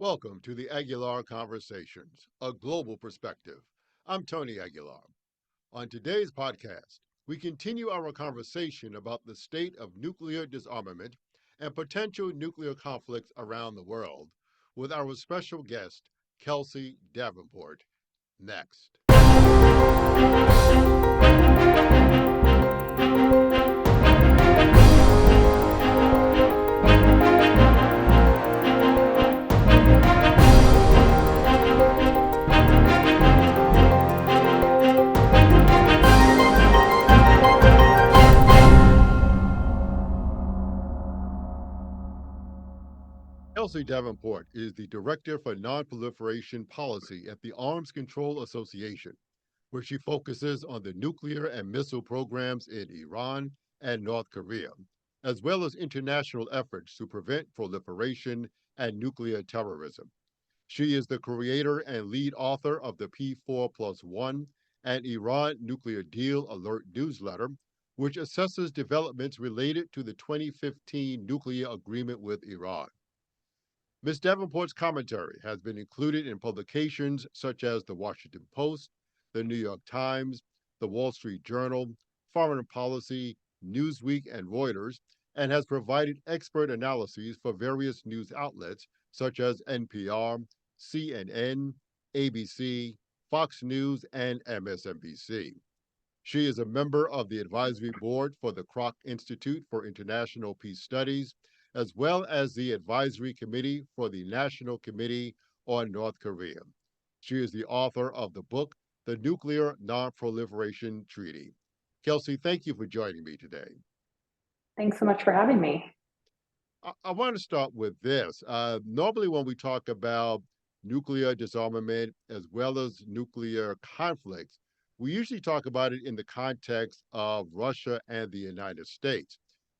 Welcome to the Aguilar Conversations, a global perspective. I'm Tony Aguilar. On today's podcast, we continue our conversation about the state of nuclear disarmament and potential nuclear conflicts around the world with our special guest, Kelsey Davenport. Next. Kelsey Davenport is the Director for Nonproliferation Policy at the Arms Control Association, where she focuses on the nuclear and missile programs in Iran and North Korea, as well as international efforts to prevent proliferation and nuclear terrorism. She is the creator and lead author of the P4 Plus One and Iran Nuclear Deal Alert newsletter, which assesses developments related to the 2015 nuclear agreement with Iran. Ms. Davenport's commentary has been included in publications such as the Washington Post, the New York Times, the Wall Street Journal, Foreign Policy, Newsweek, and Reuters, and has provided expert analyses for various news outlets such as NPR, CNN, ABC, Fox News, and MSNBC. She is a member of the advisory board for the Kroc Institute for International Peace Studies, as well as the advisory committee for the National Committee on North Korea. She is the author of the book, The Nuclear Nonproliferation Treaty. Kelsey, thank you for joining me today. Thanks so much for having me. I want to start with this. Normally, when we talk about nuclear disarmament as well as nuclear conflicts, we usually talk about it in the context of Russia and the United States.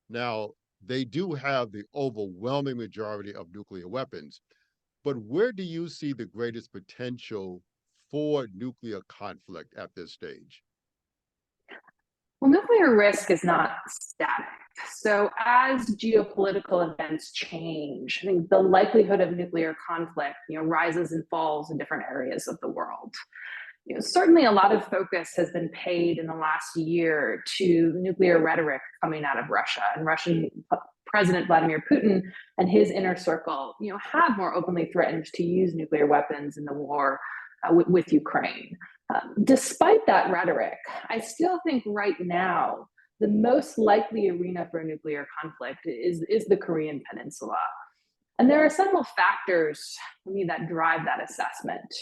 Now, they do have the overwhelming majority of nuclear weapons, but where do you see the greatest potential for nuclear conflict at this stage? Well, nuclear risk is not static. So as geopolitical events change, I think the likelihood of nuclear conflict, rises and falls in different areas of the world. Certainly a lot of focus has been paid in the last year to nuclear rhetoric coming out of Russia, and Russian President Vladimir Putin and his inner circle, have more openly threatened to use nuclear weapons in the war with Ukraine. Despite that rhetoric, I still think right now the most likely arena for a nuclear conflict is the Korean Peninsula. And there are several factors for me that drive that assessment.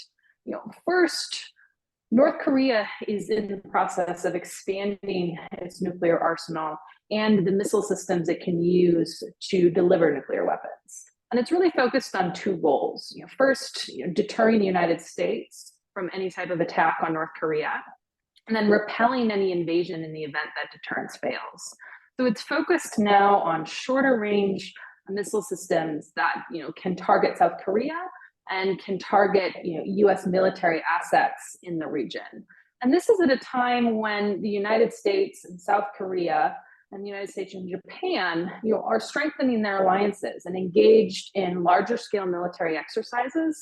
First, North Korea is in the process of expanding its nuclear arsenal and the missile systems it can use to deliver nuclear weapons. And it's really focused on two goals. First, deterring the United States from any type of attack on North Korea, and then repelling any invasion in the event that deterrence fails. So it's focused now on shorter range missile systems that can target South Korea and can target U.S. military assets in the region. And this is at a time when the United States and South Korea and the United States and Japan are strengthening their alliances and engaged in larger scale military exercises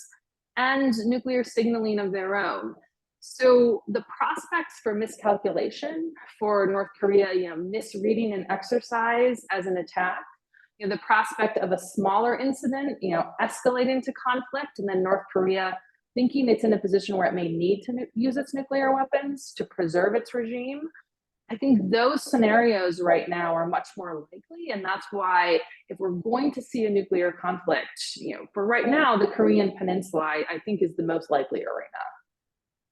and nuclear signaling of their own. So the prospects for miscalculation for North Korea, misreading an exercise as an attack, the prospect of a smaller incident, escalating to conflict, and then North Korea thinking it's in a position where it may need to use its nuclear weapons to preserve its regime. I think those scenarios right now are much more likely, and that's why if we're going to see a nuclear conflict, for right now, the Korean Peninsula, I think, is the most likely arena.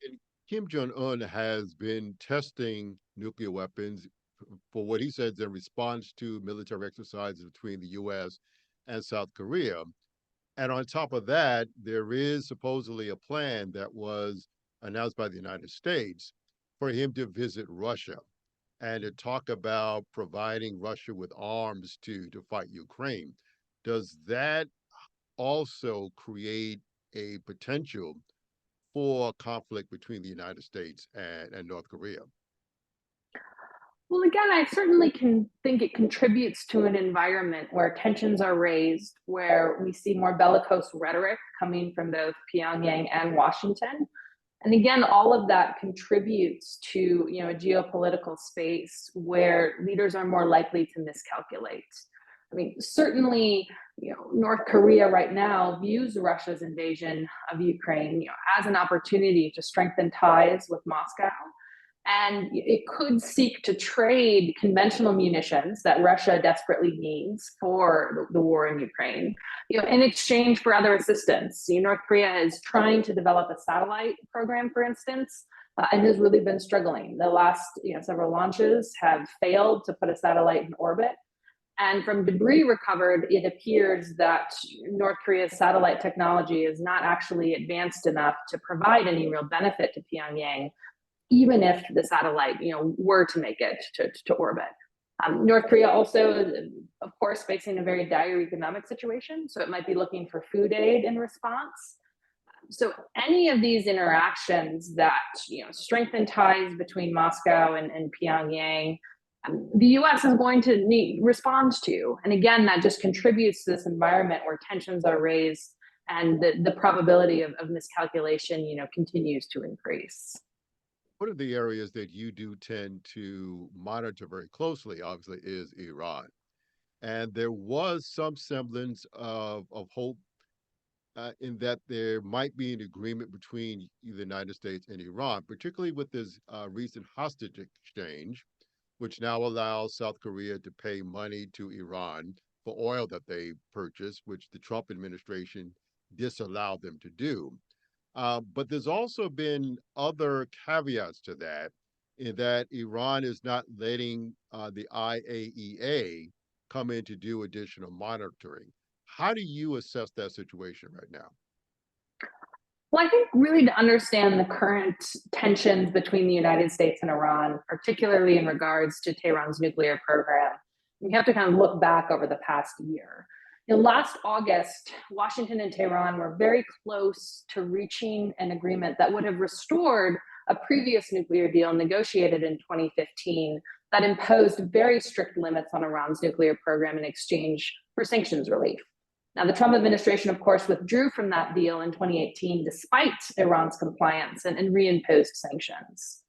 And Kim Jong-un has been testing nuclear weapons for what he says in response to military exercises between the U.S. and South Korea. And on top of that, there is supposedly a plan that was announced by the United States for him to visit Russia and to talk about providing Russia with arms to fight Ukraine. Does that also create a potential for conflict between the United States and North Korea? Well, again, I certainly can think it contributes to an environment where tensions are raised, where we see more bellicose rhetoric coming from both Pyongyang and Washington. And again, all of that contributes to a geopolitical space where leaders are more likely to miscalculate. I mean, certainly, North Korea right now views Russia's invasion of Ukraine, as an opportunity to strengthen ties with Moscow, and it could seek to trade conventional munitions that Russia desperately needs for the war in Ukraine, in exchange for other assistance. North Korea is trying to develop a satellite program, for instance, and has really been struggling. The last several launches have failed to put a satellite in orbit. And from debris recovered, it appears that North Korea's satellite technology is not actually advanced enough to provide any real benefit to Pyongyang, even if the satellite, were to make it to orbit. North Korea also, of course, facing a very dire economic situation, so it might be looking for food aid in response. So any of these interactions that strengthen ties between Moscow and Pyongyang, the U.S. is going to need respond to, and again, that just contributes to this environment where tensions are raised and the probability of miscalculation, continues to increase. One of the areas that you do tend to monitor very closely, obviously, is Iran. And there was some semblance of hope in that there might be an agreement between the United States and Iran, particularly with this recent hostage exchange, which now allows South Korea to pay money to Iran for oil that they purchased, which the Trump administration disallowed them to do. But there's also been other caveats to that, in that Iran is not letting the IAEA come in to do additional monitoring. How do you assess that situation right now? Well, I think really to understand the current tensions between the United States and Iran, particularly in regards to Tehran's nuclear program, we have to kind of look back over the past year. Last August, Washington and Tehran were very close to reaching an agreement that would have restored a previous nuclear deal negotiated in 2015 that imposed very strict limits on Iran's nuclear program in exchange for sanctions relief. Now, the Trump administration, of course, withdrew from that deal in 2018 despite Iran's compliance and reimposed sanctions.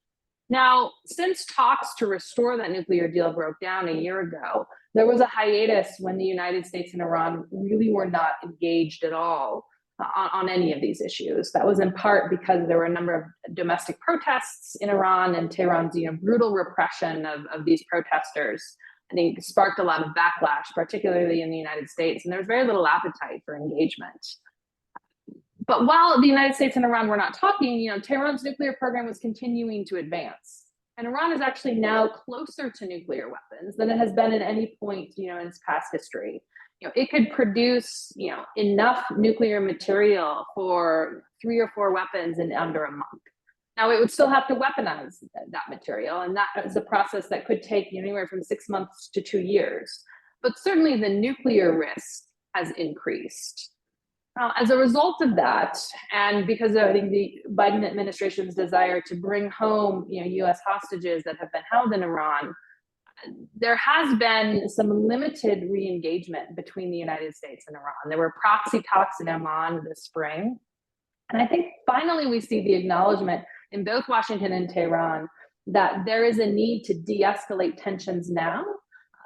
Now, since talks to restore that nuclear deal broke down a year ago, there was a hiatus when the United States and Iran really were not engaged at all on any of these issues. That was in part because there were a number of domestic protests in Iran, and Tehran's brutal repression of these protesters, I think, sparked a lot of backlash, particularly in the United States, and there was very little appetite for engagement. But while the United States and Iran were not talking, Tehran's nuclear program was continuing to advance. And Iran is actually now closer to nuclear weapons than it has been at any point, in its past history. It could produce, enough nuclear material for 3 or 4 weapons in under a month. Now, it would still have to weaponize that material, and that is a process that could take anywhere from 6 months to 2 years. But certainly the nuclear risk has increased. As a result of that, and because of, I think, the Biden administration's desire to bring home U.S. hostages that have been held in Iran, there has been some limited re-engagement between the United States and Iran. There were proxy talks in Oman this spring. And I think finally we see the acknowledgement in both Washington and Tehran that there is a need to de-escalate tensions now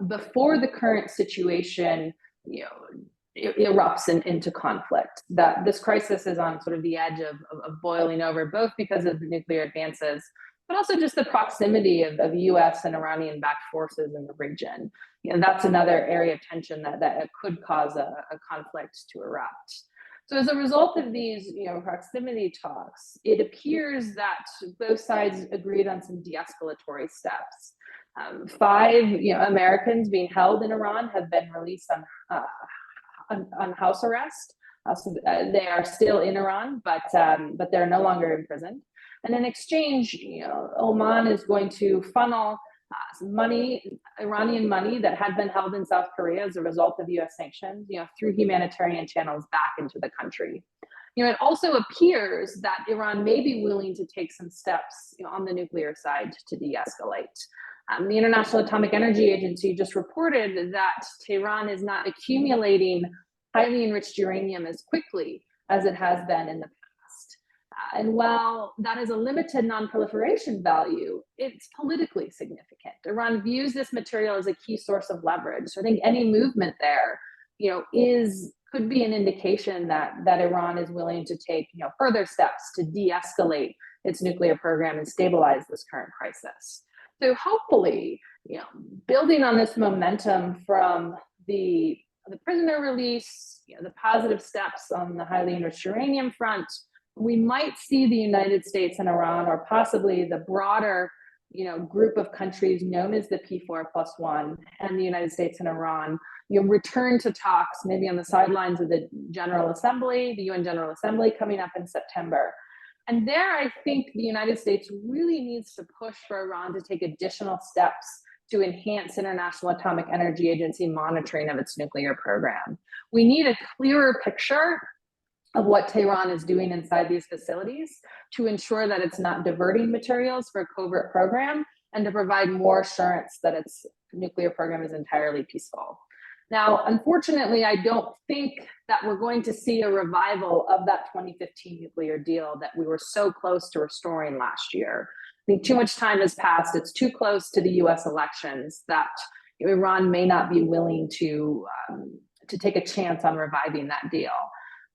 before the current situation erupts into conflict. That this crisis is on sort of the edge of boiling over, both because of the nuclear advances, but also just the proximity of US and Iranian-backed forces in the region. That's another area of tension that could cause a conflict to erupt. So as a result of these proximity talks, it appears that both sides agreed on some de-escalatory steps. 5 Americans being held in Iran have been released on house arrest. So they are still in Iran, but they're no longer imprisoned. And in exchange, Oman is going to funnel some money, Iranian money that had been held in South Korea as a result of US sanctions, through humanitarian channels back into the country. It also appears that Iran may be willing to take some steps on the nuclear side to de-escalate. The International Atomic Energy Agency just reported that Tehran is not accumulating highly enriched uranium as quickly as it has been in the past. And while that is a limited non-proliferation value, it's politically significant. Iran views this material as a key source of leverage. So I think any movement there, could be an indication that Iran is willing to take, further steps to de-escalate its nuclear program and stabilize this current crisis. So hopefully, building on this momentum from the prisoner release, the positive steps on the highly enriched uranium front, we might see the United States and Iran, or possibly the broader, group of countries known as the P4+1, and the United States and Iran, return to talks, maybe on the sidelines of the General Assembly, the UN General Assembly coming up in September. And there, I think the United States really needs to push for Iran to take additional steps to enhance International Atomic Energy Agency monitoring of its nuclear program. We need a clearer picture of what Tehran is doing inside these facilities to ensure that it's not diverting materials for a covert program, and to provide more assurance that its nuclear program is entirely peaceful. Now, unfortunately, I don't think that we're going to see a revival of that 2015 nuclear deal that we were so close to restoring last year. I think too much time has passed. It's too close to the US elections that Iran may not be willing to take a chance on reviving that deal.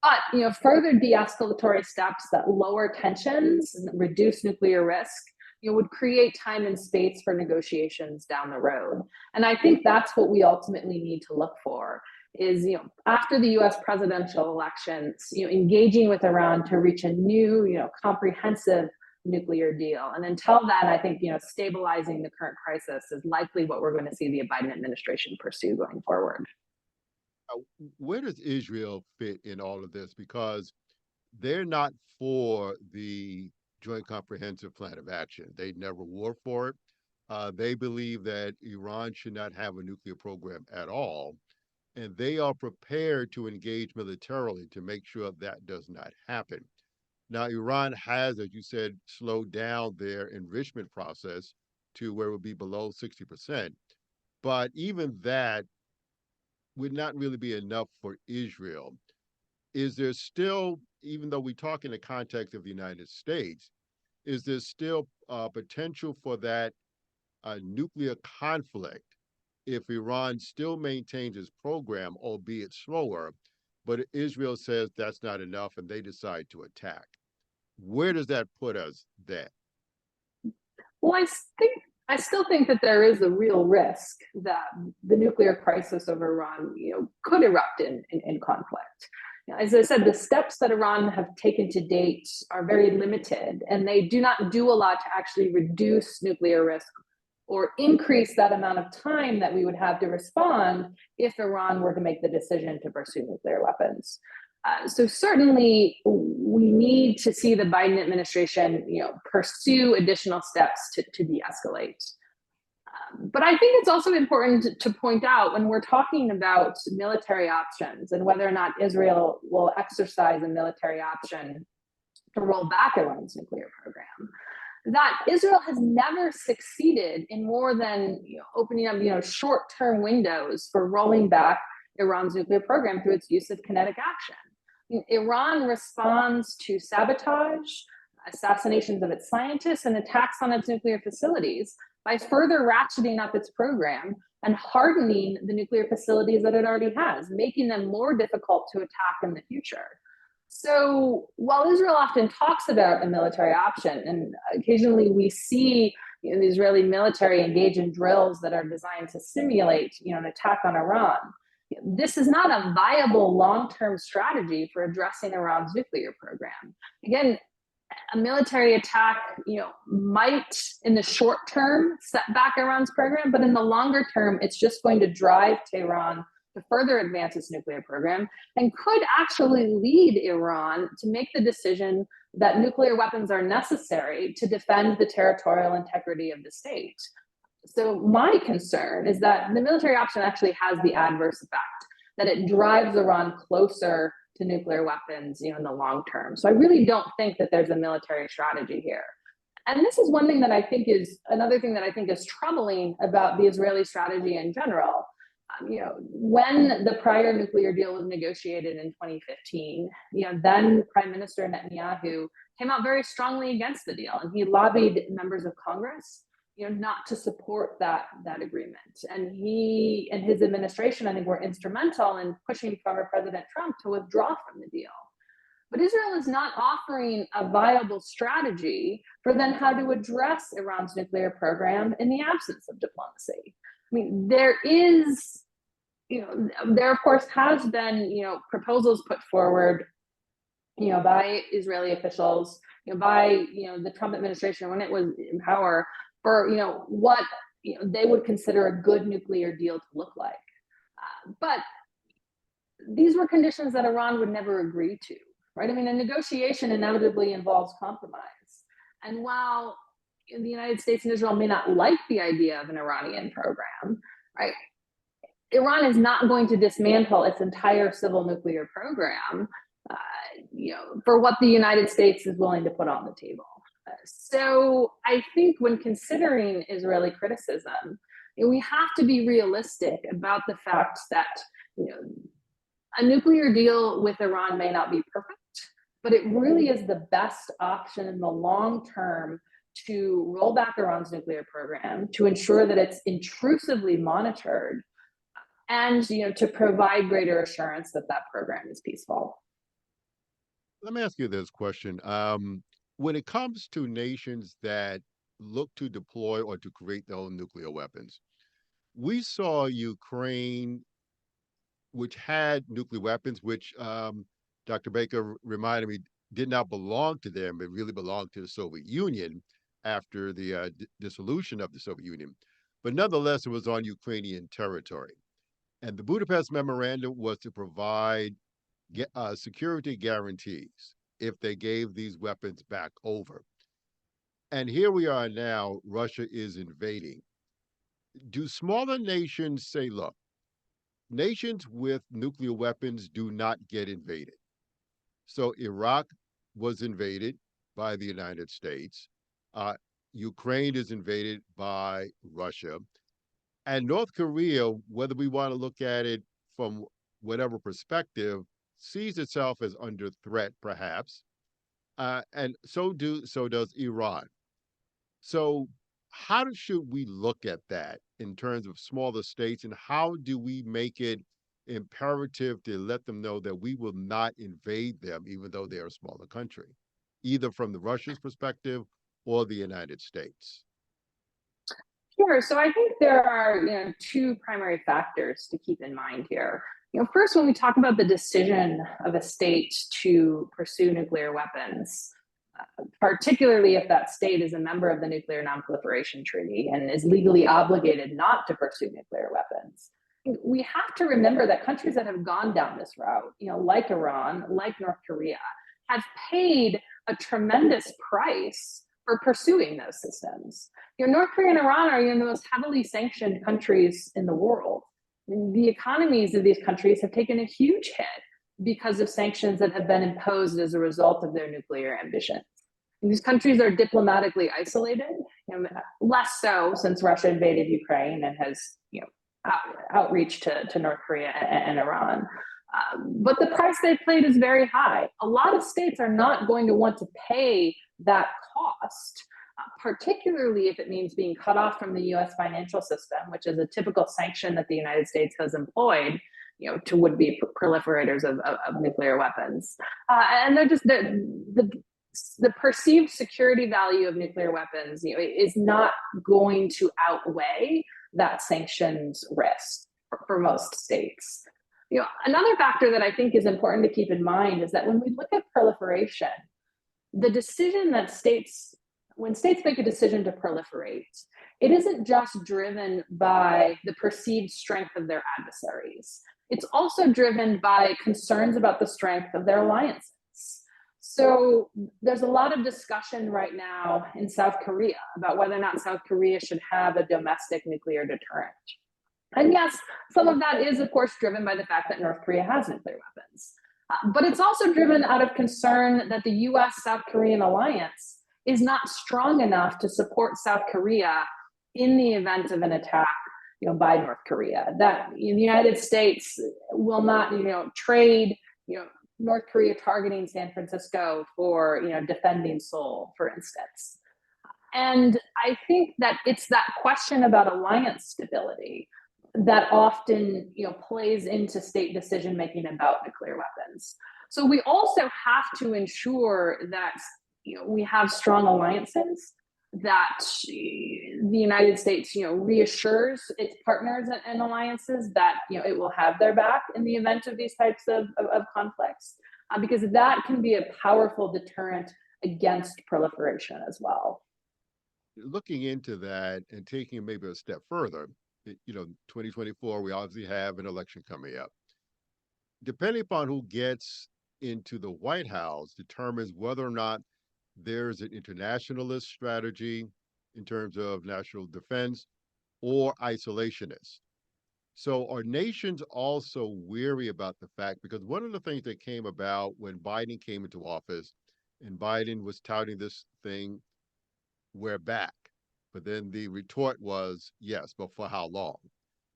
But further de-escalatory steps that lower tensions and reduce nuclear risk would create time and space for negotiations down the road. And I think that's what we ultimately need to look for is, after the US presidential elections, engaging with Iran to reach a new, comprehensive nuclear deal. And until then, I think, stabilizing the current crisis is likely what we're going to see the Biden administration pursue going forward. Where does Israel fit in all of this? Because they're not for the Joint Comprehensive Plan of Action. They never were for it. They believe that Iran should not have a nuclear program at all, and they are prepared to engage militarily to make sure that does not happen. Now, Iran has, as you said, slowed down their enrichment process to where it would be below 60%. But even that would not really be enough for Israel. Is there still, even though we talk in the context of the United States, is there still potential for that nuclear conflict if Iran still maintains its program, albeit slower, but Israel says that's not enough and they decide to attack? Where does that put us then? Well, I still think that there is a real risk that the nuclear crisis of Iran, could erupt in conflict. As I said, the steps that Iran have taken to date are very limited, and they do not do a lot to actually reduce nuclear risk or increase that amount of time that we would have to respond if Iran were to make the decision to pursue nuclear weapons. So certainly we need to see the Biden administration, pursue additional steps to de-escalate. But I think it's also important to point out, when we're talking about military options and whether or not Israel will exercise a military option to roll back Iran's nuclear program, that Israel has never succeeded in more than opening up short-term windows for rolling back Iran's nuclear program through its use of kinetic action. Iran responds to sabotage, assassinations of its scientists, and attacks on its nuclear facilities by further ratcheting up its program and hardening the nuclear facilities that it already has, making them more difficult to attack in the future. So while Israel often talks about a military option, and occasionally we see the Israeli military engage in drills that are designed to simulate an attack on Iran, this is not a viable long-term strategy for addressing Iran's nuclear program. Again, a military attack, might in the short term set back Iran's program, but in the longer term, it's just going to drive Tehran to further advance its nuclear program, and could actually lead Iran to make the decision that nuclear weapons are necessary to defend the territorial integrity of the state. So my concern is that the military option actually has the adverse effect, that it drives Iran closer to nuclear weapons, in the long term. So I really don't think that there's a military strategy here. And this is one thing that I think is another thing that I think is troubling about the Israeli strategy in general. When the prior nuclear deal was negotiated in 2015, then Prime Minister Netanyahu came out very strongly against the deal, and he lobbied members of Congress, not to support that agreement. And he and his administration, I think, were instrumental in pushing former President Trump to withdraw from the deal. But Israel is not offering a viable strategy for then how to address Iran's nuclear program in the absence of diplomacy. I mean, there of course has been, proposals put forward, by Israeli officials, by, the Trump administration when it was in power for, what, they would consider a good nuclear deal to look like. But these were conditions that Iran would never agree to. Right? I mean, a negotiation inevitably involves compromise. And while the United States and Israel may not like the idea of an Iranian program, right? Iran is not going to dismantle its entire civil nuclear program, for what the United States is willing to put on the table. So I think when considering Israeli criticism, we have to be realistic about the fact that, a nuclear deal with Iran may not be perfect, but it really is the best option in the long term to roll back Iran's nuclear program, to ensure that it's intrusively monitored, and to provide greater assurance that that program is peaceful. Let me ask you this question. When it comes to nations that look to deploy or to create their own nuclear weapons, we saw Ukraine, which had nuclear weapons, which Dr. Baker reminded me did not belong to them, but really belonged to the Soviet Union after the dissolution of the Soviet Union. But nonetheless, it was on Ukrainian territory. And the Budapest Memorandum was to provide security guarantees if they gave these weapons back over. And here we are now, Russia is invading. Do smaller nations say, look, nations with nuclear weapons do not get invaded? So Iraq was invaded by the United States. Ukraine is invaded by Russia. And North Korea, whether we want to look at it from whatever perspective, sees itself as under threat, perhaps. And so does Iran. So how should we look at that in terms of smaller states, and how do we make it imperative to let them know that we will not invade them, even though they're a smaller country, either from the Russia's perspective or the United States? Sure. So I think there are, two primary factors to keep in mind here. First, when we talk about the decision of a state to pursue nuclear weapons, particularly if that state is a member of the Nuclear Non-Proliferation Treaty and is legally obligated not to pursue nuclear weapons, we have to remember that countries that have gone down this route, like Iran, like North Korea, have paid a tremendous price for pursuing those systems. North Korea and Iran are the most heavily sanctioned countries in the world. The economies of these countries have taken a huge hit because of sanctions that have been imposed as a result of their nuclear ambitions. And these countries are diplomatically isolated, less so since Russia invaded Ukraine and has outreach to North Korea and Iran. But the price they paid is very high. A lot of states are not going to want to pay that cost, particularly if it means being cut off from the US financial system, which is a typical sanction that the United States has employed to would-be proliferators of nuclear weapons. And they're just the perceived security value of nuclear weapons is not going to outweigh that sanctions risk for most states. Another factor that I think is important to keep in mind is that when we look at proliferation, the decision that when states make a decision to proliferate, it isn't just driven by the perceived strength of their adversaries. It's also driven by concerns about the strength of their alliances. So there's a lot of discussion right now in South Korea about whether or not South Korea should have a domestic nuclear deterrent. And yes, some of that is, of course, driven by the fact that North Korea has nuclear weapons. But it's also driven out of concern that the US-South Korean alliance is not strong enough to support South Korea in the event of an attack, by North Korea. That the United States will not, trade, North Korea targeting San Francisco for, defending Seoul, for instance. And I think that it's that question about alliance stability that often, plays into state decision making about nuclear weapons. So we also have to ensure that, we have strong alliances, that the United States, reassures its partners and alliances that, it will have their back in the event of these types of conflicts, because that can be a powerful deterrent against proliferation as well. Looking into that and taking maybe a step further, 2024, we obviously have an election coming up. Depending upon who gets into the White House determines whether or not there's an internationalist strategy in terms of national defense or isolationist. So are nations also weary about the fact, because one of the things that came about when Biden came into office and Biden was touting this thing, we're back. But then the retort was, yes, but for how long?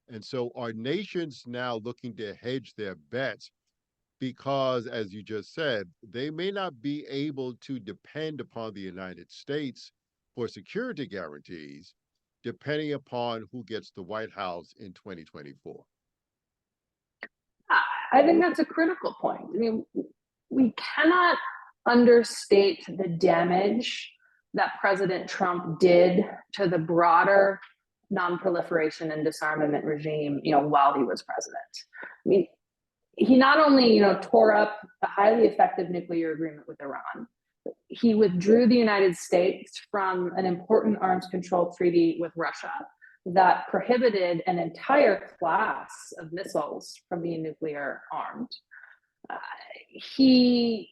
And so are nations now looking to hedge their bets because, as you just said, they may not be able to depend upon the United States for security guarantees, depending upon who gets the White House in 2024? I think that's a critical point. I mean, we cannot understate the damage that President Trump did to the broader non-proliferation and disarmament regime, while he was president. I mean, he not only, tore up a highly effective nuclear agreement with Iran, he withdrew the United States from an important arms control treaty with Russia that prohibited an entire class of missiles from being nuclear armed. He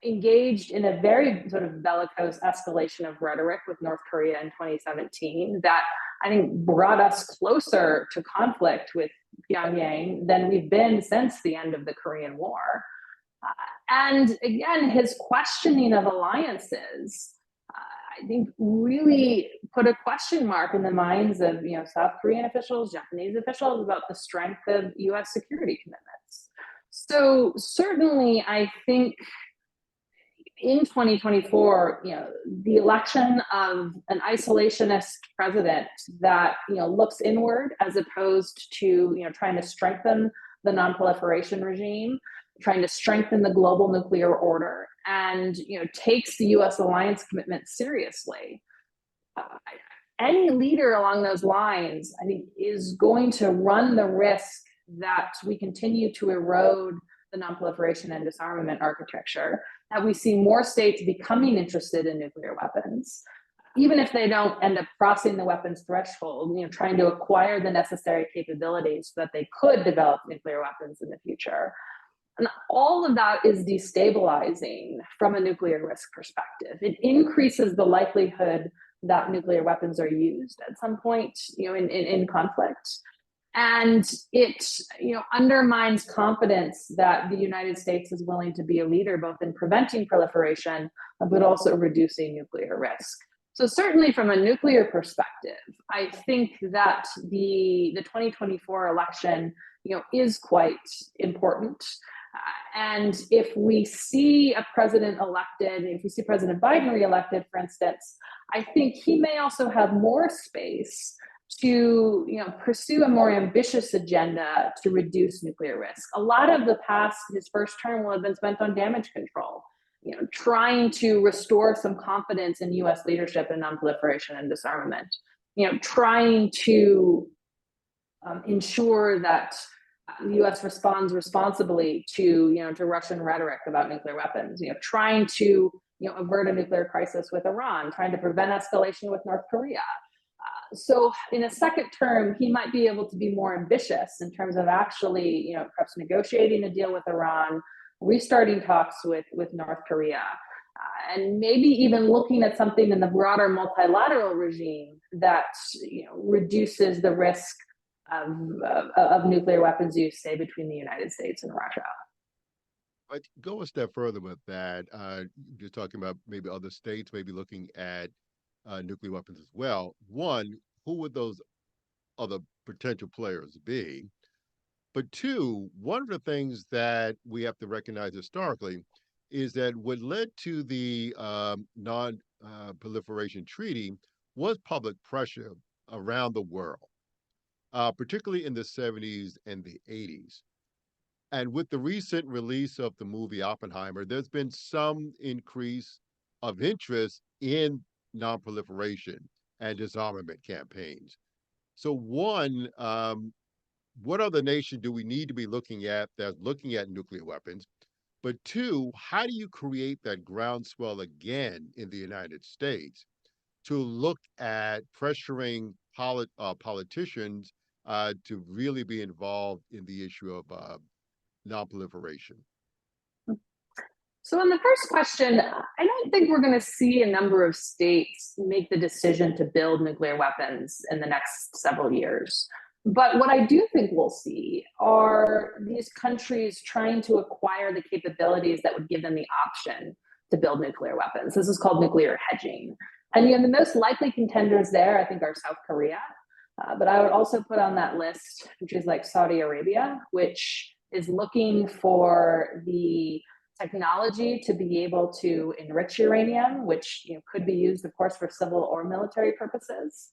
engaged in a very sort of bellicose escalation of rhetoric with North Korea in 2017 that I think brought us closer to conflict with Pyongyang than we've been since the end of the Korean War. And again, his questioning of alliances, I think, really put a question mark in the minds of South Korean officials, Japanese officials about the strength of U.S. security commitments. So certainly, I think in 2024, the election of an isolationist president that looks inward as opposed to trying to strengthen the non-proliferation regime, trying to strengthen the global nuclear order, and takes the U.S. alliance commitment seriously. Any leader along those lines, I think, is going to run the risk that we continue to erode the non-proliferation and disarmament architecture, that we see more states becoming interested in nuclear weapons, even if they don't end up crossing the weapons threshold, trying to acquire the necessary capabilities so that they could develop nuclear weapons in the future. And all of that is destabilizing from a nuclear risk perspective. It increases the likelihood that nuclear weapons are used at some point, in conflict. And it, undermines confidence that the United States is willing to be a leader, both in preventing proliferation, but also reducing nuclear risk. So certainly from a nuclear perspective, I think that the 2024 election, is quite important. And if we see a president elected, if we see President Biden reelected, for instance, I think he may also have more space to pursue a more ambitious agenda to reduce nuclear risk. A lot of the past, his first term, will have been spent on damage control, trying to restore some confidence in U.S. leadership in nonproliferation and disarmament, trying to ensure that the U.S. responds responsibly to Russian rhetoric about nuclear weapons, trying to avert a nuclear crisis with Iran, trying to prevent escalation with North Korea. So in a second term, he might be able to be more ambitious in terms of actually, perhaps negotiating a deal with Iran, restarting talks with North Korea, and maybe even looking at something in the broader multilateral regime that reduces the risk of nuclear weapons use, say, between the United States and Russia. I go a step further with that. You're talking about maybe other states, maybe looking at nuclear weapons as well. One, who would those other potential players be? But two, one of the things that we have to recognize historically is that what led to the non proliferation treaty was public pressure around the world, particularly in the 70s and the 80s. And with the recent release of the movie Oppenheimer, there's been some increase of interest in nonproliferation and disarmament campaigns. So, one, what other nation do we need to be looking at that's looking at nuclear weapons? But two, how do you create that groundswell again in the United States to look at pressuring politicians to really be involved in the issue of nonproliferation? So on the first question, I don't think we're going to see a number of states make the decision to build nuclear weapons in the next several years. But what I do think we'll see are these countries trying to acquire the capabilities that would give them the option to build nuclear weapons. This is called nuclear hedging. And the most likely contenders there, I think, are South Korea. But I would also put on that list countries like Saudi Arabia, which is looking for the technology to be able to enrich uranium, which could be used, of course, for civil or military purposes.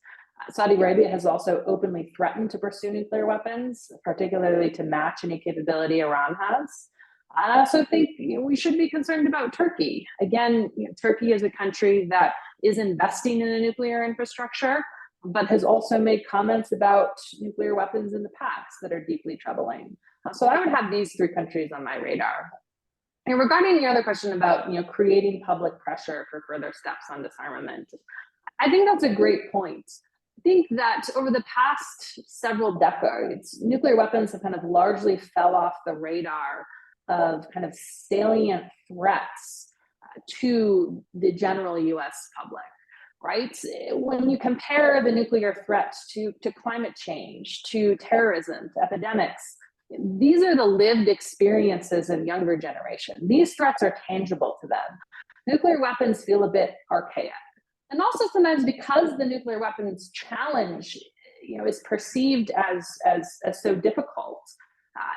Saudi Arabia has also openly threatened to pursue nuclear weapons, particularly to match any capability Iran has. I also think we should be concerned about Turkey. Again, Turkey is a country that is investing in a nuclear infrastructure, but has also made comments about nuclear weapons in the past that are deeply troubling. So I would have these three countries on my radar. And regarding the other question about creating public pressure for further steps on disarmament, I think that's a great point. I think that over the past several decades, nuclear weapons have kind of largely fell off the radar of kind of salient threats to the general US public, right? When you compare the nuclear threats to climate change, to terrorism, to epidemics, these are the lived experiences of younger generation. These threats are tangible to them. Nuclear weapons feel a bit archaic. And also sometimes because the nuclear weapons challenge is perceived as so difficult,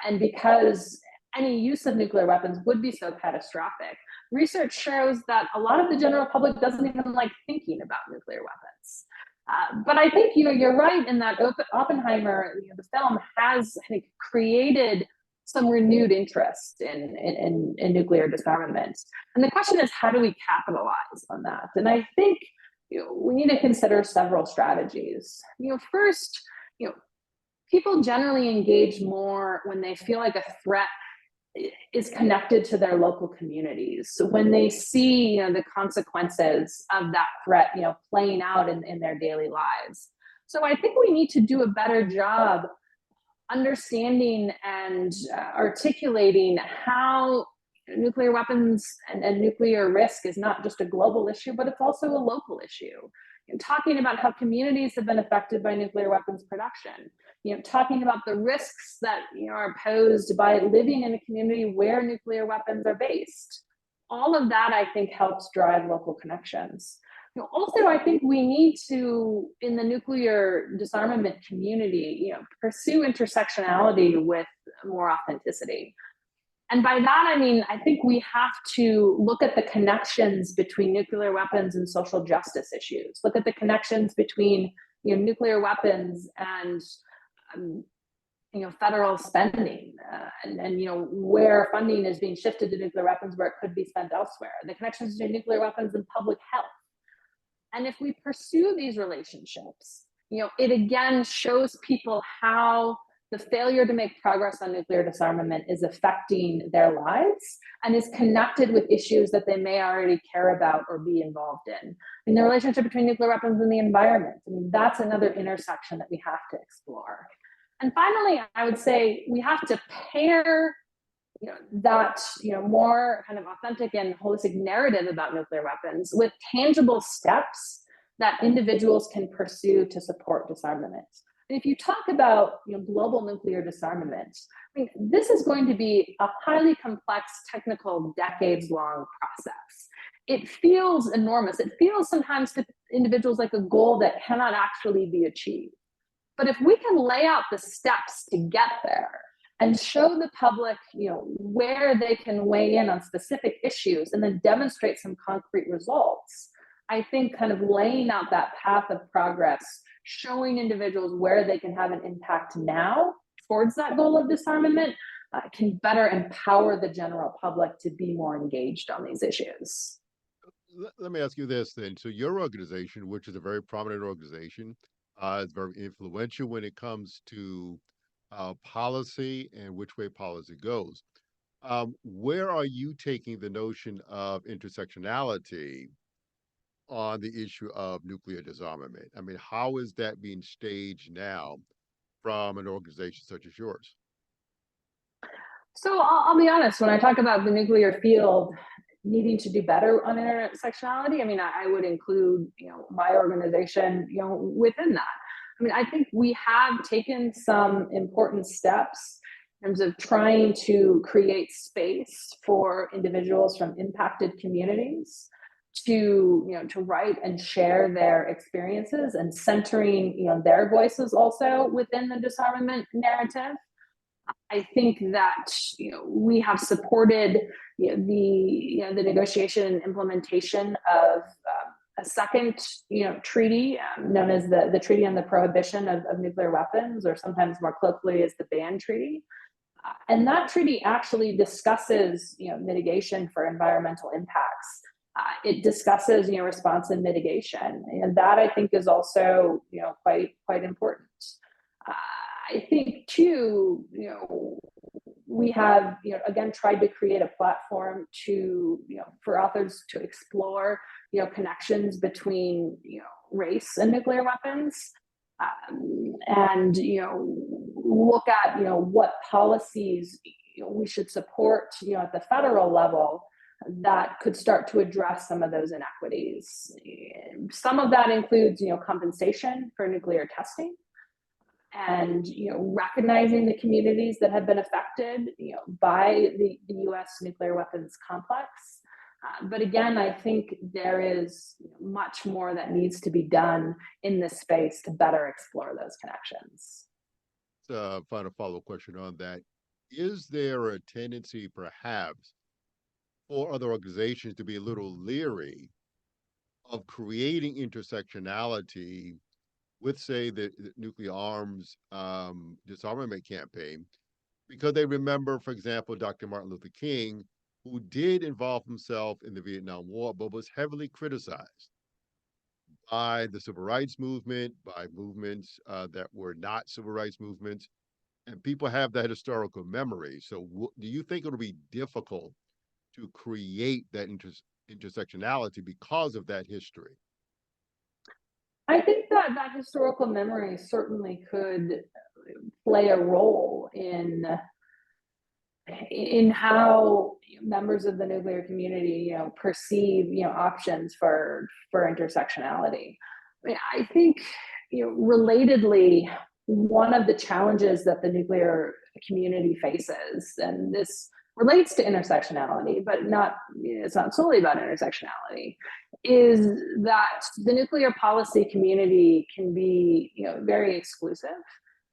and because any use of nuclear weapons would be so catastrophic, research shows that a lot of the general public doesn't even like thinking about nuclear weapons. But I think you're right in that Oppenheimer, the film has, I think, created some renewed interest in nuclear disarmament. And the question is, how do we capitalize on that? And I think we need to consider several strategies. First, people generally engage more when they feel like a threat is connected to their local communities. So when they see the consequences of that threat playing out in their daily lives. So I think we need to do a better job understanding and articulating how nuclear weapons and nuclear risk is not just a global issue, but it's also a local issue. Talking about how communities have been affected by nuclear weapons production, talking about the risks that are posed by living in a community where nuclear weapons are based. All of that, I think, helps drive local connections. Also, I think we need to, in the nuclear disarmament community, pursue intersectionality with more authenticity. And by that, I mean, I think we have to look at the connections between nuclear weapons and social justice issues, look at the connections between nuclear weapons and federal spending, and where funding is being shifted to nuclear weapons where it could be spent elsewhere, the connections between nuclear weapons and public health. And if we pursue these relationships, it again shows people how the failure to make progress on nuclear disarmament is affecting their lives and is connected with issues that they may already care about or be involved in. And the relationship between nuclear weapons and the environment, I mean, that's another intersection that we have to explore. And finally, I would say we have to pair that more kind of authentic and holistic narrative about nuclear weapons with tangible steps that individuals can pursue to support disarmament. if you talk about global nuclear disarmament, I mean, this is going to be a highly complex, technical, decades-long process. It feels enormous. It feels sometimes to individuals like a goal that cannot actually be achieved. But if we can lay out the steps to get there and show the public, where they can weigh in on specific issues and then demonstrate some concrete results, I think kind of laying out that path of progress, showing individuals where they can have an impact now towards that goal of disarmament, can better empower the general public to be more engaged on these issues. Let me ask you this then. So your organization, which is a very prominent organization, is very influential when it comes to policy and which way policy goes. Where are you taking the notion of intersectionality on the issue of nuclear disarmament? I mean, how is that being staged now from an organization such as yours? So I'll be honest, when I talk about the nuclear field needing to do better on intersectionality, I mean, I would include, my organization, within that. I mean, I think we have taken some important steps in terms of trying to create space for individuals from impacted communities to write and share their experiences and centering, their voices also within the disarmament narrative. I think that we have supported the negotiation and implementation of a second treaty known as the Treaty on the Prohibition of Nuclear Weapons, or sometimes more colloquially as the Ban Treaty. And that treaty actually discusses mitigation for environmental impacts. It discusses response and mitigation, and that I think is also quite important. I think too, we have again tried to create a platform to for authors to explore connections between race and nuclear weapons, and look at what policies we should support at the federal level that could start to address some of those inequities. Some of that includes compensation for nuclear testing, and recognizing the communities that have been affected by the U.S. nuclear weapons complex. But again, I think there is much more that needs to be done in this space to better explore those connections. Final follow-up question on that. Is there a tendency perhaps for other organizations to be a little leery of creating intersectionality with, say, the nuclear arms disarmament campaign, because they remember, for example, Dr. Martin Luther King, who did involve himself in the Vietnam War, but was heavily criticized by the civil rights movement, by movements that were not civil rights movements, and people have that historical memory. So do you think it'll be difficult to create that intersectionality because of that history? I think that historical memory certainly could play a role in how members of the nuclear community perceive options for intersectionality. I mean, I think relatedly, one of the challenges that the nuclear community faces, and this relates to intersectionality, but it's not solely about intersectionality, is that the nuclear policy community can be very exclusive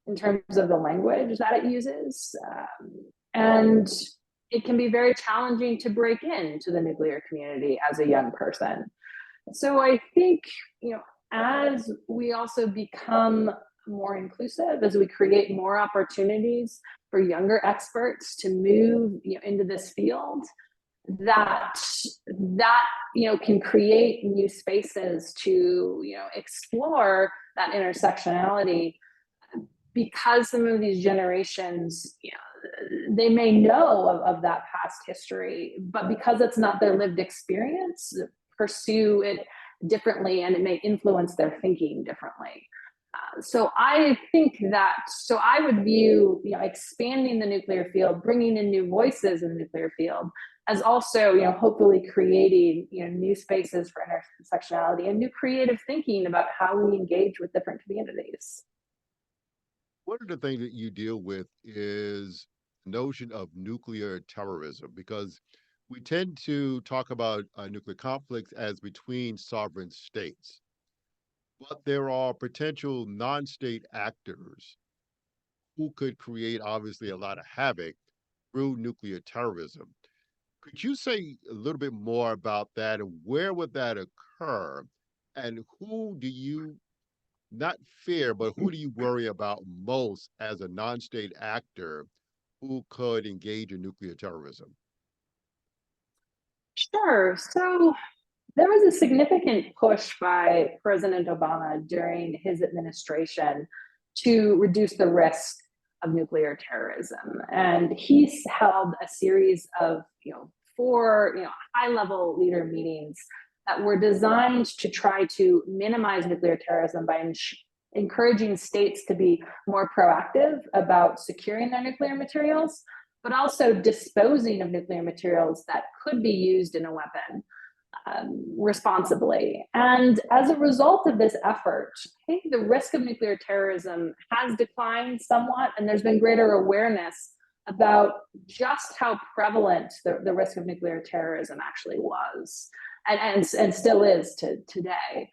in terms of the language that it uses, and it can be very challenging to break into the nuclear community as a young person. So I think as we also become more inclusive, as we create more opportunities for younger experts to move into this field, that can create new spaces to explore that intersectionality, because some of these generations they may know of that past history, but because it's not their lived experience, pursue it differently, and it may influence their thinking differently. So I would view expanding the nuclear field, bringing in new voices in the nuclear field, as also hopefully creating new spaces for intersectionality and new creative thinking about how we engage with different communities. One of the things that you deal with is the notion of nuclear terrorism, because we tend to talk about nuclear conflicts as between sovereign states, but there are potential non-state actors who could create obviously a lot of havoc through nuclear terrorism. Could you say a little bit more about that and where would that occur? And who do you not fear, but who do you worry about most as a non-state actor who could engage in nuclear terrorism? Sure. So there was a significant push by President Obama during his administration to reduce the risk of nuclear terrorism. And he's held a series of, four, high-level leader meetings that were designed to try to minimize nuclear terrorism by encouraging states to be more proactive about securing their nuclear materials, but also disposing of nuclear materials that could be used in a weapon responsibly. And as a result of this effort, I think the risk of nuclear terrorism has declined somewhat, and there's been greater awareness about just how prevalent the risk of nuclear terrorism actually was and still is today.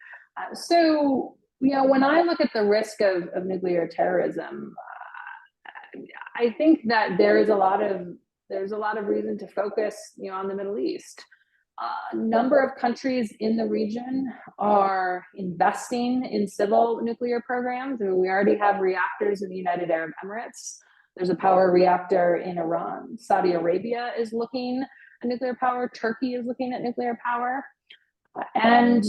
When I look at the risk of nuclear terrorism, I think that there's a lot of reason to focus, on the Middle East. A number of countries in the region are investing in civil nuclear programs. I mean, we already have reactors in the United Arab Emirates. There's a power reactor in Iran. Saudi Arabia is looking at nuclear power. Turkey is looking at nuclear power. And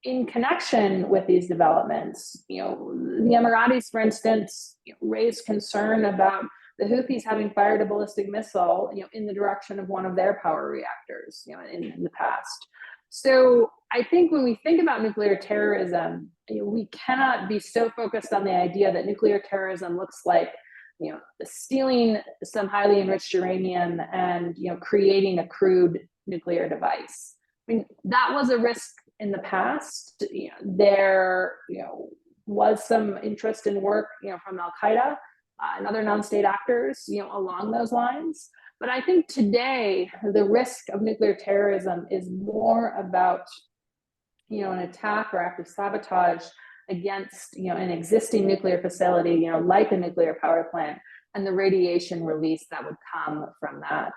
in connection with these developments, the Emiratis, for instance, raised concern about the Houthis having fired a ballistic missile, in the direction of one of their power reactors, in the past. So I think when we think about nuclear terrorism, we cannot be so focused on the idea that nuclear terrorism looks like, stealing some highly enriched uranium and, creating a crude nuclear device. I mean, that was a risk in the past. There, was some interest in work, from Al Qaeda and other non-state actors, along those lines. But I think today the risk of nuclear terrorism is more about, an attack or active sabotage against, an existing nuclear facility, like a nuclear power plant, and the radiation release that would come from that.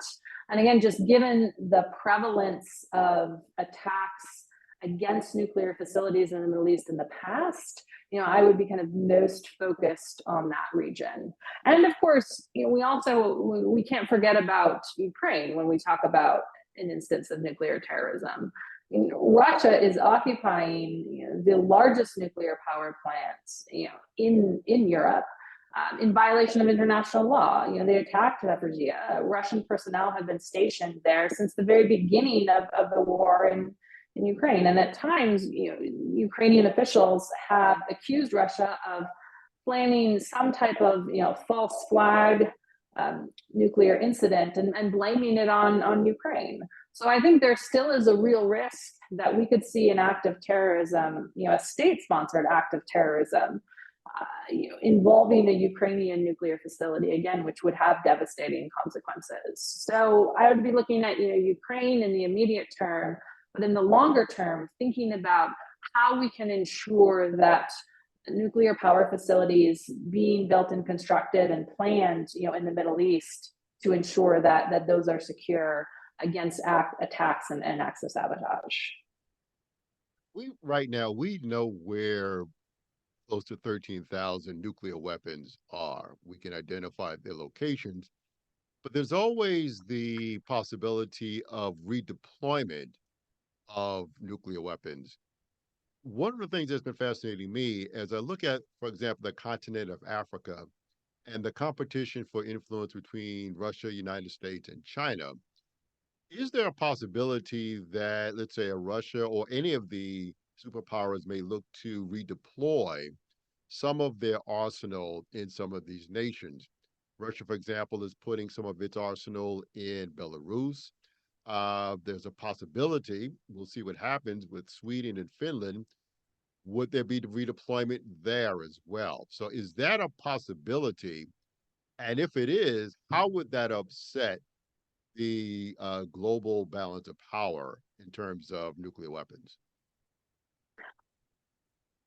And again, just given the prevalence of attacks against nuclear facilities in the Middle East in the past, I would be kind of most focused on that region. And of course, we can't forget about Ukraine when we talk about an instance of nuclear terrorism. Russia is occupying, the largest nuclear power plants, in Europe. In violation of international law. They attacked Zaporizhia. Russian personnel have been stationed there since the very beginning of the war in Ukraine. And at times, Ukrainian officials have accused Russia of planning some type of, false flag nuclear incident and blaming it on Ukraine. So I think there still is a real risk that we could see an act of terrorism, a state-sponsored act of terrorism, involving a Ukrainian nuclear facility, again, which would have devastating consequences. So I would be looking at, Ukraine in the immediate term, but in the longer term, thinking about how we can ensure that nuclear power facilities being built and constructed and planned, in the Middle East to ensure that those are secure against attacks and acts of sabotage. Right now we know where close to 13,000 nuclear weapons are. We can identify their locations, but there's always the possibility of redeployment of nuclear weapons. One of the things that's been fascinating me as I look at, for example, the continent of Africa and the competition for influence between Russia, United States, and China, is there a possibility that, let's say, a Russia or any of the superpowers may look to redeploy some of their arsenal in some of these nations? Russia, for example, is putting some of its arsenal in Belarus. There's a possibility, we'll see what happens with Sweden and Finland, would there be the redeployment there as well? So is that a possibility? And if it is, how would that upset the global balance of power in terms of nuclear weapons?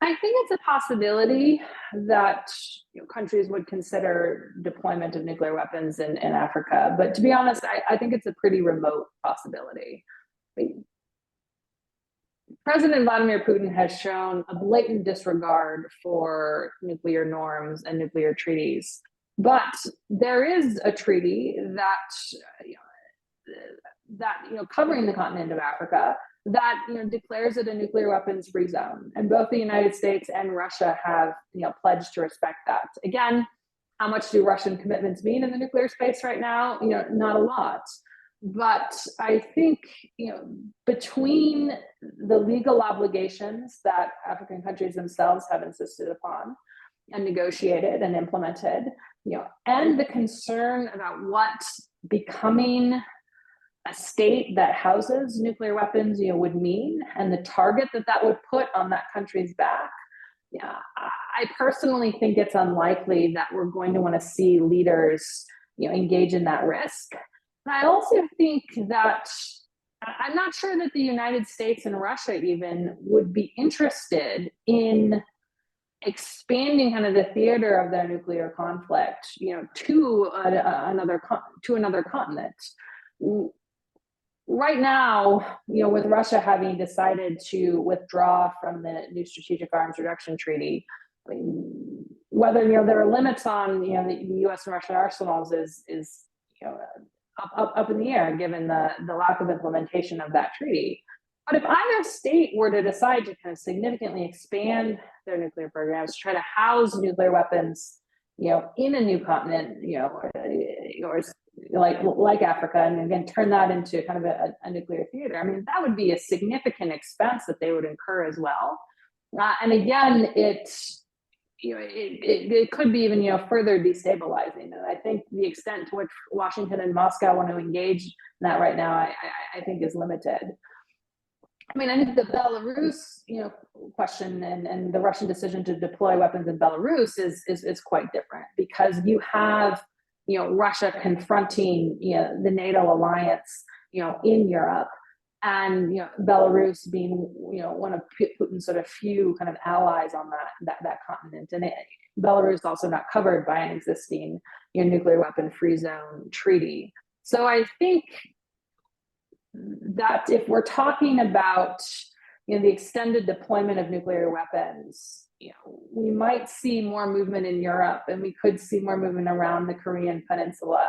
I think it's a possibility that countries would consider deployment of nuclear weapons in Africa. But to be honest, I think it's a pretty remote possibility. President Vladimir Putin has shown a blatant disregard for nuclear norms and nuclear treaties. But there is a treaty that covering the continent of Africa that declares it a nuclear weapons free zone, and both the United States and Russia have pledged to respect that. Again, how much do Russian commitments mean in the nuclear space right now? Not a lot. But I think between the legal obligations that African countries themselves have insisted upon and negotiated and implemented, and the concern about what becoming a state that houses nuclear weapons would mean, and the target that would put on that country's back, I personally think it's unlikely that we're going to want to see leaders engage in that risk. And I also think that I'm not sure that the United States and Russia even would be interested in expanding kind of the theater of their nuclear conflict, to another continent. Right now, with Russia having decided to withdraw from the new Strategic Arms Reduction Treaty, whether there are limits on the U.S. and Russian arsenals is up in the air given the lack of implementation of that treaty. But if either state were to decide to kind of significantly expand their nuclear programs, try to house nuclear weapons, in a new continent, or like Africa, and again turn that into kind of a nuclear theater, I mean, that would be a significant expense that they would incur as well. And again, it could be even further destabilizing. And I think the extent to which Washington and Moscow want to engage in that right now, I think is limited. I mean, I think the Belarus, question and the Russian decision to deploy weapons in Belarus is quite different, because you have, Russia confronting, the NATO alliance, in Europe, and Belarus being, one of Putin's sort of few kind of allies on that continent, and Belarus also not covered by an existing nuclear weapon free zone treaty. So I think that if we're talking about the extended deployment of nuclear weapons, we might see more movement in Europe, and we could see more movement around the Korean Peninsula.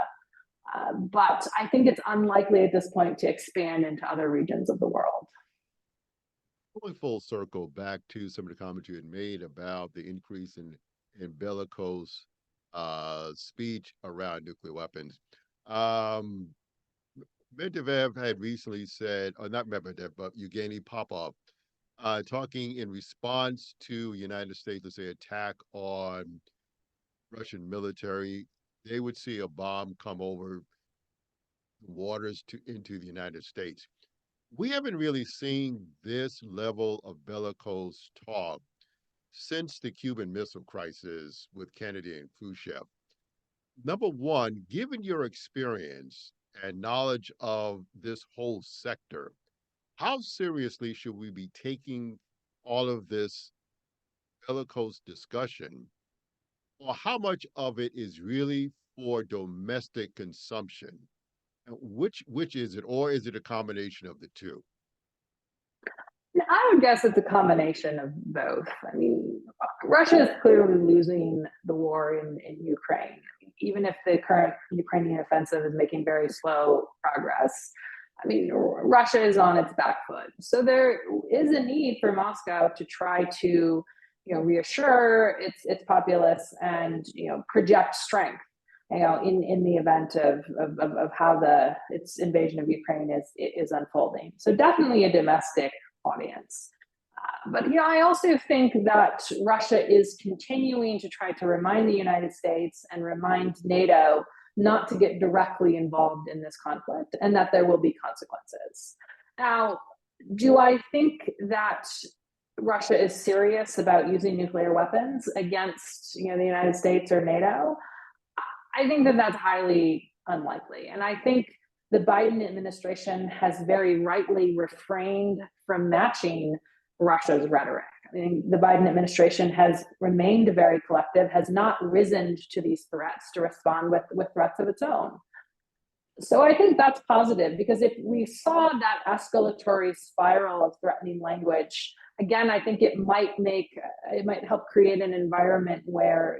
But I think it's unlikely at this point to expand into other regions of the world. Going full circle back to some of the comments you had made about the increase in bellicose speech around nuclear weapons. Medvedev had recently said, or not Medvedev, but Evgeny Popov, talking in response to United States, let's say, attack on Russian military, they would see a bomb come over waters into the United States. We haven't really seen this level of bellicose talk since the Cuban Missile Crisis with Kennedy and Khrushchev. Number one, given your experience and knowledge of this whole sector, how seriously should we be taking all of this bellicose discussion, or how much of it is really for domestic consumption? Which is it, or is it a combination of the two? I would guess it's a combination of both. I mean, Russia is clearly losing the war in Ukraine, even if the current Ukrainian offensive is making very slow progress. I mean, Russia is on its back foot. So there is a need for Moscow to try to, reassure its populace and, project strength, in the event of how its invasion of Ukraine is unfolding. So definitely a domestic audience. But I also think that Russia is continuing to try to remind the United States and remind NATO not to get directly involved in this conflict, and that there will be consequences. Now, do I think that Russia is serious about using nuclear weapons against, the United States or NATO, I think that that's highly unlikely. And I think the Biden administration has very rightly refrained from matching Russia's rhetoric. I mean, the Biden administration has remained very collective, has not risen to these threats to respond with threats of its own. So I think that's positive, because if we saw that escalatory spiral of threatening language, again, I think it might help create an environment where,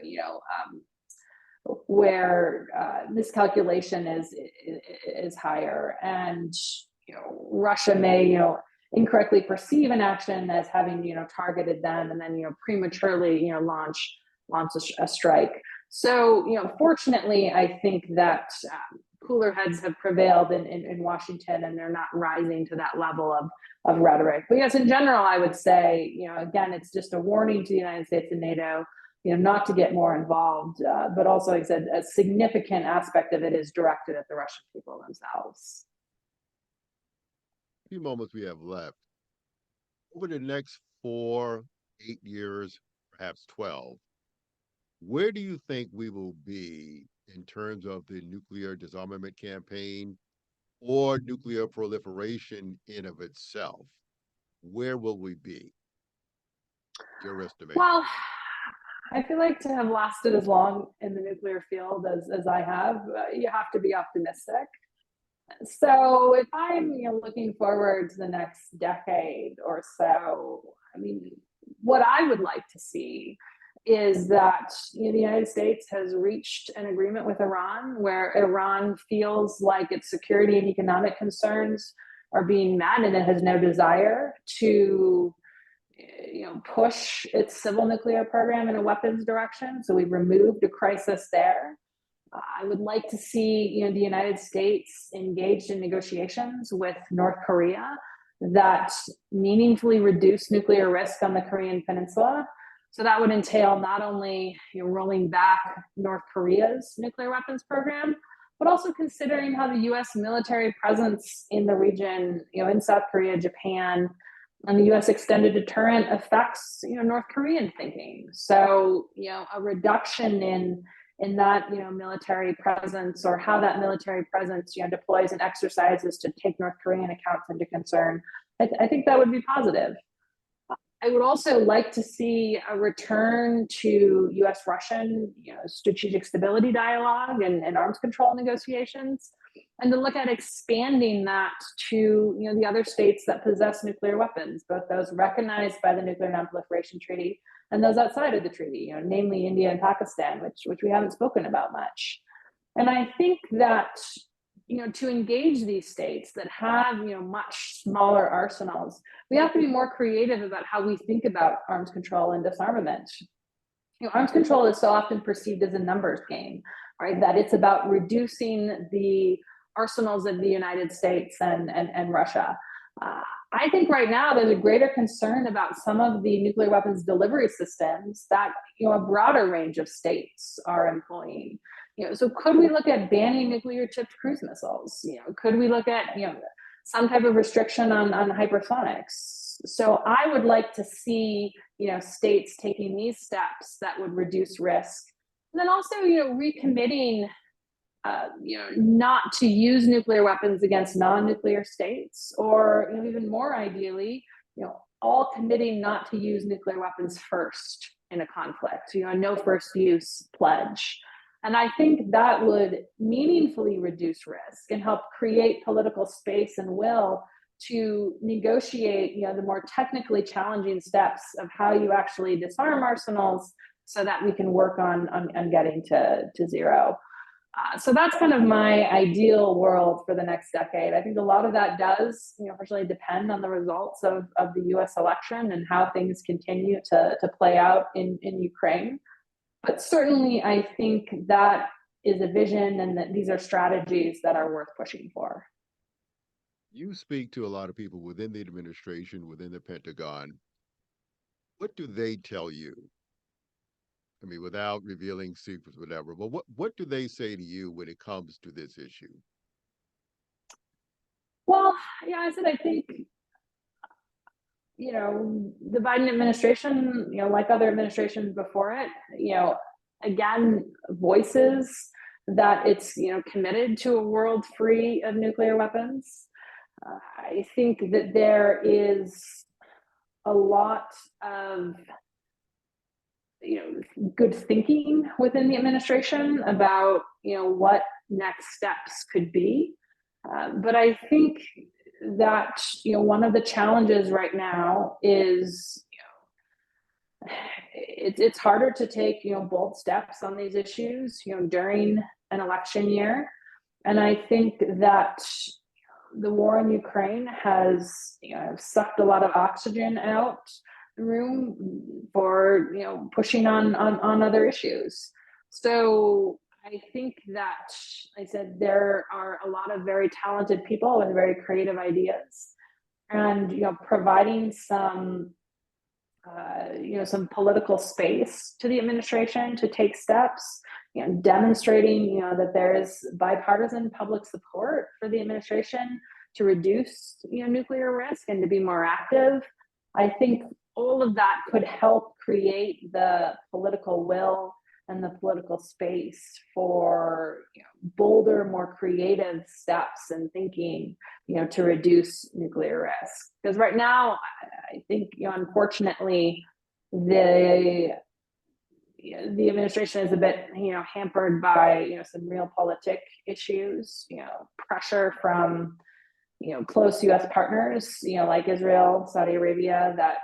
miscalculation is higher, and Russia may incorrectly perceive an action as having targeted them, and then prematurely launch a strike. So fortunately, I think that cooler heads have prevailed in Washington, and they're not rising to that level of rhetoric. But yes, in general, I would say again, it's just a warning to the United States and NATO, not to get more involved, but also, like I said, a significant aspect of it is directed at the Russian people themselves. A few moments we have left. Over the next 4, 8 years, perhaps 12, where do you think we will be in terms of the nuclear disarmament campaign or nuclear proliferation in of itself? Where will we be? Your estimation. Well, I feel like to have lasted as long in the nuclear field as I have, you have to be optimistic. So if I'm looking forward to the next decade or so, I mean, what I would like to see is that the United States has reached an agreement with Iran, where Iran feels like its security and economic concerns are being met, and it has no desire to push its civil nuclear program in a weapons direction. So we've removed a crisis there. I would like to see the United States engaged in negotiations with North Korea that meaningfully reduce nuclear risk on the Korean peninsula. So that would entail not only rolling back North Korea's nuclear weapons program, but also considering how the U.S. military presence in the region, in South Korea, Japan, and the U.S. extended deterrent affects North Korean thinking. So a reduction in that military presence, or how that military presence deploys and exercises to take North Korean accounts into concern, I think that would be positive. I would also like to see a return to U.S.-Russian strategic stability dialogue and arms control negotiations, and to look at expanding that to the other states that possess nuclear weapons, both those recognized by the Nuclear Non-Proliferation Treaty and those outside of the treaty, namely India and Pakistan, which we haven't spoken about much. And I think that to engage these states that have much smaller arsenals, we have to be more creative about how we think about arms control and disarmament. Arms control is so often perceived as a numbers game, right? That it's about reducing the arsenals of the United States and Russia. I think right now there's a greater concern about some of the nuclear weapons delivery systems that a broader range of states are employing. So could we look at banning nuclear tipped cruise missiles? Could we look at some type of restriction on hypersonics? So I would like to see states taking these steps that would reduce risk, and then also recommitting not to use nuclear weapons against non-nuclear states, or even more ideally, all committing not to use nuclear weapons first in a conflict. A no first use pledge. And I think that would meaningfully reduce risk and help create political space and will to negotiate, the more technically challenging steps of how you actually disarm arsenals, so that we can work on getting to zero. So that's kind of my ideal world for the next decade. I think a lot of that does, unfortunately, depend on the results of the U.S. election and how things continue to play out in Ukraine. But certainly, I think that is a vision, and that these are strategies that are worth pushing for. You speak to a lot of people within the administration, within the Pentagon. What do they tell you? I mean, without revealing secrets, whatever, but what do they say to you when it comes to this issue? Well, I said, I think the Biden administration, like other administrations before it, again, voices that it's, committed to a world free of nuclear weapons. I think that there is a lot of, good thinking within the administration about, what next steps could be. But I think that, one of the challenges right now is, it's harder to take, bold steps on these issues, during an election year. And I think that the war in Ukraine has, sucked a lot of oxygen out the room for, pushing on other issues. So I think that, like I said, there are a lot of very talented people with very creative ideas, and providing some political space to the administration to take steps, demonstrating, that there is bipartisan public support for the administration to reduce, nuclear risk and to be more active. I think all of that could help create the political will and the political space for, bolder, more creative steps and thinking, to reduce nuclear risk. Because right now, I think, unfortunately, the administration is a bit, hampered by, some realpolitik issues, pressure from, close U.S. partners, like Israel, Saudi Arabia, that,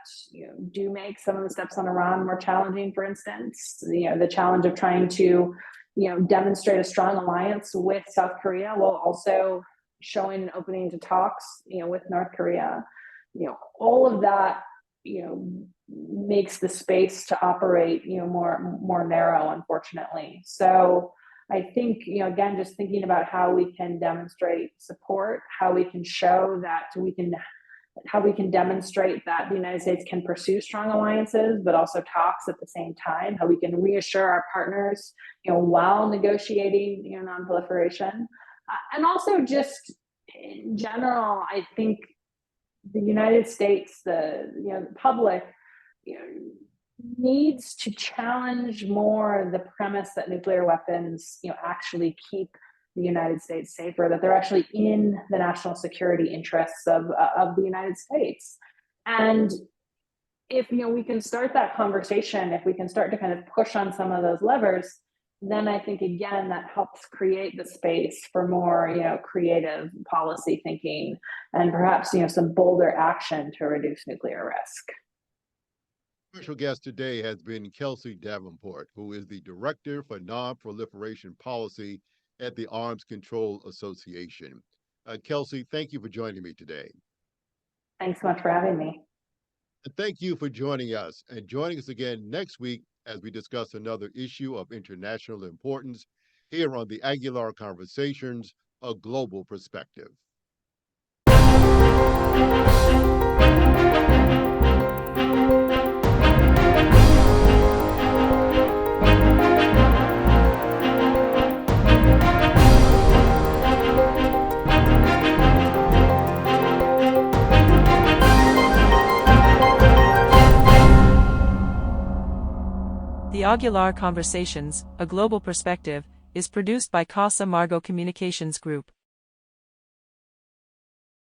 do make some of the steps on Iran more challenging. For instance, the challenge of trying to, demonstrate a strong alliance with South Korea while also showing an opening to talks, with North Korea. All of that, makes the space to operate, more narrow, unfortunately. So I think, again, just thinking about how we can demonstrate support, how we can show that how we can demonstrate that the United States can pursue strong alliances, but also talks at the same time, how we can reassure our partners, while negotiating, non-proliferation. And also just in general, I think the United States, the public, needs to challenge more the premise that nuclear weapons, actually keep the United States safer, that they're actually in the national security interests of the United States. And if, we can start that conversation, if we can start to kind of push on some of those levers, then I think, again, that helps create the space for more, creative policy thinking and perhaps, some bolder action to reduce nuclear risk. Special guest today has been Kelsey Davenport, who is the Director for Non-Proliferation Policy at the Arms Control Association. Kelsey, thank you for joining me today. Thanks so much for having me. And thank you for joining us, and joining us again next week as we discuss another issue of international importance here on the Aguilar Conversations, A Global Perspective. The Aguilar Conversations, A Global Perspective, is produced by Casa Margo Communications Group.